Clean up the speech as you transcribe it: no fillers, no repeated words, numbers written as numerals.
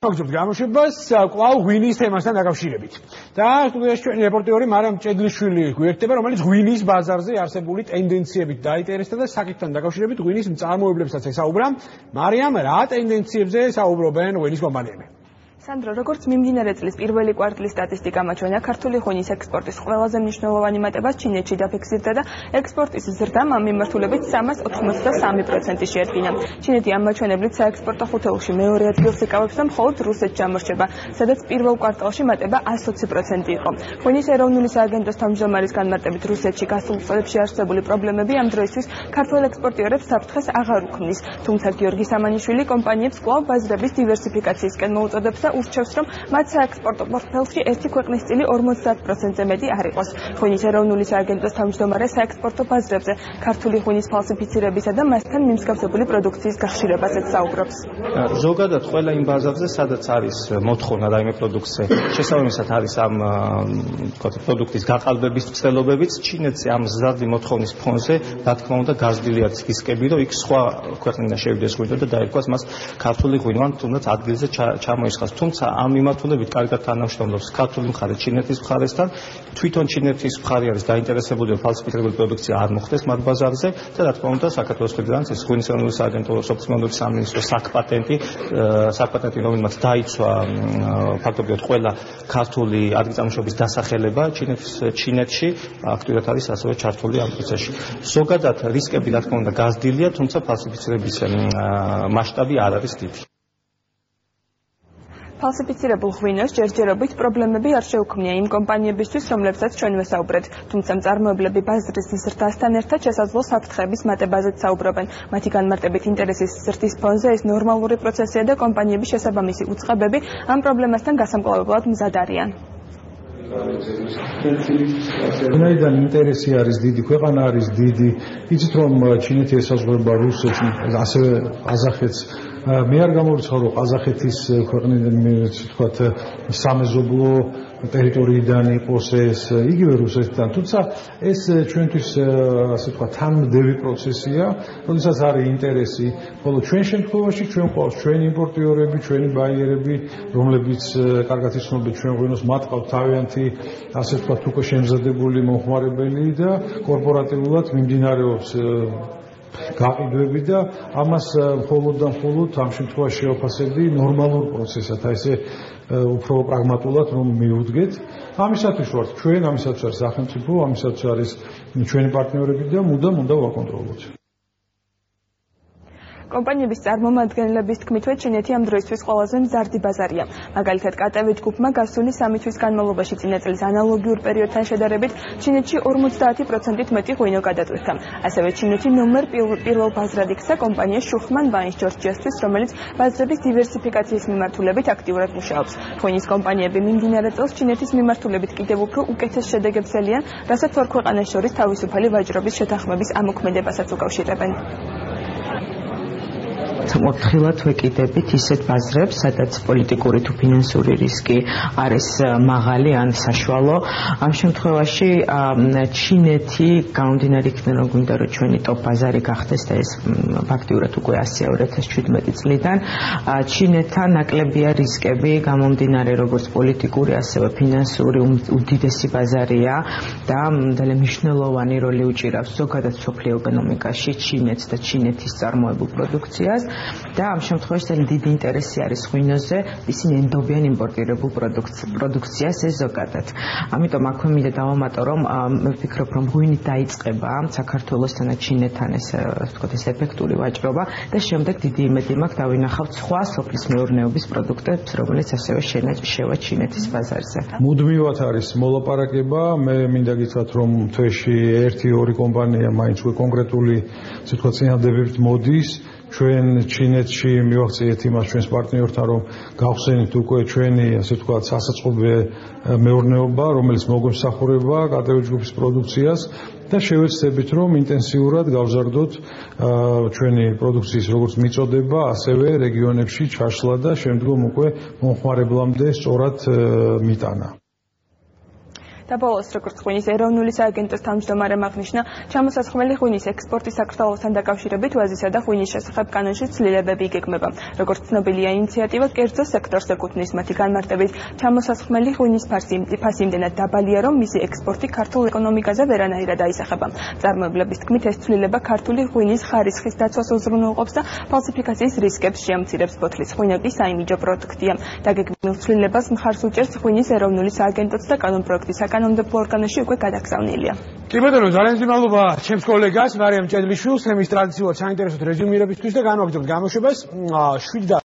მოგწევთ გამოშვებას კვლავ ღვინის თემასთან დაკავშირებით. და სტუდიაში ჩვენი რეპორტერი მარიამ ჭედლიშვილი გვერდება, რომელიც ღვინის ბაზარზე არსებული ტენდენციებით დაინტერესდა და საკითხთან დაკავშირებით ღვინის მწარმოებლებსაც ესაუბრა. მარიამ, რა ტენდენციებზე საუბრობენ ღვინის კომპანიები? სანდრო, როგორც მიმდინარე წლის პირველი კვარტლის სტატისტიკა მაჩვენა, ქართული ღვინის ექსპორტის ყველაზე მნიშვნელოვანი მატებას ჩინეთში დაფიქსირდა და ექსპორტის ზრდამ ამ მიმართულებით 383% შეადგინა. ჩინეთი ამ მაჩვენებლით საექსპორტო ხუთეულში მეორე ადგილს იკავებს და მხოლოდ რუსეთს ჩამორჩება, სადაც პირველ კვარტალში მატება 120% იყო. ღვინის ეროვნული სააგენტოს თავმჯდომარის განმარტებით, რუსეთში გასულ წლებში არსებული პრობლემები ამ დროისთვის ქართველ ექსპორტიორებს საფრთხეს აღარ უქმნის. თუმცა გიორგი სამანიშვილი კომპანიებს კვლავ ბაზრების დივერსიფიკაციისკენ მოუწოდებს და ურჩევს, რომ მათ საექსპორტო პორტფელში ერთი ქვეყნის წილი 50%-ზე მეტი არ იყოს. ღვინის ეროვნული სააგენტოს თავმჯდომარე საექსპორტო ბაზრებზე ქართული ღვინის ფალსიფიცირებისა და მასთან მიმსგავსებული პროდუქციის გახშირებაზეც საუბრობს. ზოგადად ყველა იმ ბაზარზე, სადაც არის მოთხოვნა რაიმე პროდუქციზე, შესაბამისად არის ამ პროდუქტის გაყალბების მცდელობებიც, ჩინეთზე ამ მზარდი მოთხოვნის ფონზე, რა თქმა უნდა, გაზრდილი არის რისკები, რომ იქ სხვა ქვეყნიდან შევიდეს ღვინო და დაერქვას მას ქართული ღვინო, ან თუნდაც ადგილზე ჩამოისხას. თუმცა ამ მიმართულებით კარგად თანამშრომლობს ქართული მხარე ჩინეთის მხარესთან. თვითონ ჩინეთის მხარე არის დაინტერესებული, რომ ფალსიფიცირებული პროდუქცია არ მოხდეს მათ ბაზარზე და რა თქმა უნდა საქართველოს ფედერაციის ეს ღვინის ეროვნული სააგენტო, სოფლის სამინისტროს საკპატენტი, რომელმაც დაიცვა ფაქტობრივად ყველა ქართული ადგილწამუშავების დასახელება ჩინეთში აქტიურად არის ასევე ჩართული ამ პროცესში. ზოგადად რისკები რა თქმა უნდა გაზრდილია, თუმცა ფალსიფიცირების მასშტაბი არ არის დიდი. ფალსიფიცირებულ ღვინოს ჯერჯერობით პრობლემები არ შეუქმნია იმ კომპანიებისთვის, რომლებსაც ჩვენ ვესაუბრეთ. თუმცა მწარმოებლები ბაზრის ზრდასთან ერთად შესაძლო საფრთხების მატებაზეც საუბრობენ. მათი განმარტებით ინტერესის ზრდის ფონზე ეს ნორმალური პროცესია და კომპანიების შესაბამისი უწყებები ამ პრობლემასთან გასამკლავებლად მზად არიან. ვინაიდან ინტერესი არის დიდი, ქვეყანა არის დიდი, იცით რომ ჩინეთი ესაზღვრება რუსეთს, ასევე ყაზახეთს. მე არ გამორიცხავ, რომ ყაზახეთის ქვეყნიდან ვთქვათ სამეზობლო ტერიტორიიდან იყოს ეს იგივე რუსეთთან, თუმცა ეს ჩვენთვის ასე ვთქვათ თანმდევი პროცესია, როდესაც არის ინტერესი, ხოლო ჩვენ შემთხვევაში ჩვენ ყავს ჩვენი იმპორტიორები, ჩვენი ბაიერები, რომლებიც კარგად იცნობენ ჩვენ ღვინოს, მათ ყავთ თავიანთი ასე ვთქვათ უკვე შემზადებული მომხმარებელი და კორპორატიულად მიმდინარეობს გაყიდვები და ამას მხოლოდ და მხოლოდ ამ შემთხვევაში შევაფასებდი ნორმალურ პროცესად, აი ესე უფრო პრაგმატულად რომ მივუდგეთ. ამისათვის ვართ ჩვენ, ამისათვის არის სახელმწიფო, ამისათვის არის ჩვენი პარტნიორები და მუდამ უნდა ვაკონტროლოთ. კომპანიების წარმომადგენლების თქმით, ჩინეთი ამ დროისთვის ყველაზე მზარდი ბაზარია. მაგალითად, კატევი ჯგუფმა გასული 3 თვის განმავლობაში წინა წლის ანალოგიურ პერიოდთან შედარებით ჩინეთში 50%-ით მეტი ღვინო გადაწყვეტა. ასევე ჩინეთი ნომერ პირველ ბაზრად იქცა კომპანია შუხმან ვაინს ჯორჯიასთვის, რომელიც ბაზრების დივერსიფიკაციის მიმართულებით აქტიურად მუშაობს. ღვინის კომპანიები მიმდინარე წელს ჩინეთის მიმართულებით კიდევ უფრო უკეთეს შედეგებს ელიან, რასაც ორ ქვეყანას შორის თავისუფალი ვაჭრობის შეთანხმების ამოქმედებასაც უკავშირებენ. მოთხილად ვეკიდებით ისეთ ბაზრებს, სადაც პოლიტიკური თუ ფინანსური რისკი არის მაღალი ან საშუალო. ამ შემთხვევაში ჩინეთი გამომდინარე იქიდან, რომ გვინდა რომ ჩვენი ტოპ ბაზარი გახდეს და ეს ფაქტიურად უკვე 2017 წლიდან ჩინეთთან ნაკლებია რისკები გამომდინარე როგორც პოლიტიკური, ასევე ფინანსური უდიდესი ბაზარია და მნიშვნელოვანი როლი უჭირავს ზოგადად მსოფლიო ეკონომიკაში ჩინეთს და ჩინეთის წარმოებულ პროდუქციას. და ამ შემთხვევაში დიდი ინტერესი არის ღვინოზე, ისინი ენდობიან იმპორტირებულ პროდუქციას ეს ზოგადად. ამიტომ აქვე მინდა დავამატო, რომ მე ვფიქრობ, რომ ღვინით დაიწყება საქართველოსთან და ჩინეთთან ეს ვთქვათ ეს ეფექტური ვაჭრობა და შემდეგ დიდი იმედი მაქვს დავინახავთ სხვა სოფლის მეურნეობის პროდუქტებს, რომელიც ასევე შევა ჩინეთის ბაზარზე. მუდმივად არის მოლაპარაკება, მე მინდა გითხრათ, რომ თვეში 1-2 კომპანია მაინც უკვე კონკრეტული ასე ვთქვათ წინადადებებით მოდის. ჩვენ ჩინეთში მივახციეთ იმას ჩვენს პარტნიორთან, რომ გავხსენით უკვე ჩვენი ასე ვთქვათ სასაწყობე მეურნეობა, რომელიც მოგემსახურება კატევი ჯგუფის პროდუქციას და შევეცდებით, რომ ინტენსიურად გავზარდოთ ჩვენი პროდუქციის როგორც მიწოდება, ასევე რეგიონებში ჩაშლა და შემდგომ უკვე მომხმარებლამდე სწორად მიტანა. და ბოლოს, როგორც ღვინის ეროვნული სააგენტოს თავმჯდომარემ აღნიშნა, ჩამოსასხმელი ღვინის ექსპორტის საქართველოსთან დაკავშირებით ვაზისა და ღვინის შესახებ კანონში ცვლილებები იგეგმება. Როგორც ცნობილია, ინიციატივა კერძო სექტორს ეკუთვნის. მათი განმარტებით, ჩამოსასხმელი ღვინის ფასი იმდენად დაბალია, რომ მისი ექსპორტი ქართულ ეკონომიკაზე ვერანაირად აისახება. მწარმოებლების თქმით, ეს ცვლილება ქართული ღვინის ხარისხის დაცვას უზრუნველყოფს და ფალსიფიკაციის რისკებს შეამცირებს. ბოთლის ღვინო კი საიმიჯო პროდუქტია. დაგეგმილ ცვლილებას მხარს უჭერს ღვინის ეროვნული სააგენტოც და კანონპროექტი საკანონმდებლო ორგანოში უკვე გადაგზავნილია. კი ბატონო, ძალიან დიდი მადლობა ჩემს კოლეგას მარიამ ჭედლიშვილს, თემის ტრადიციულად საინტერესო რეზუმირებისთვის და განვაგრძობთ გამოშვებას.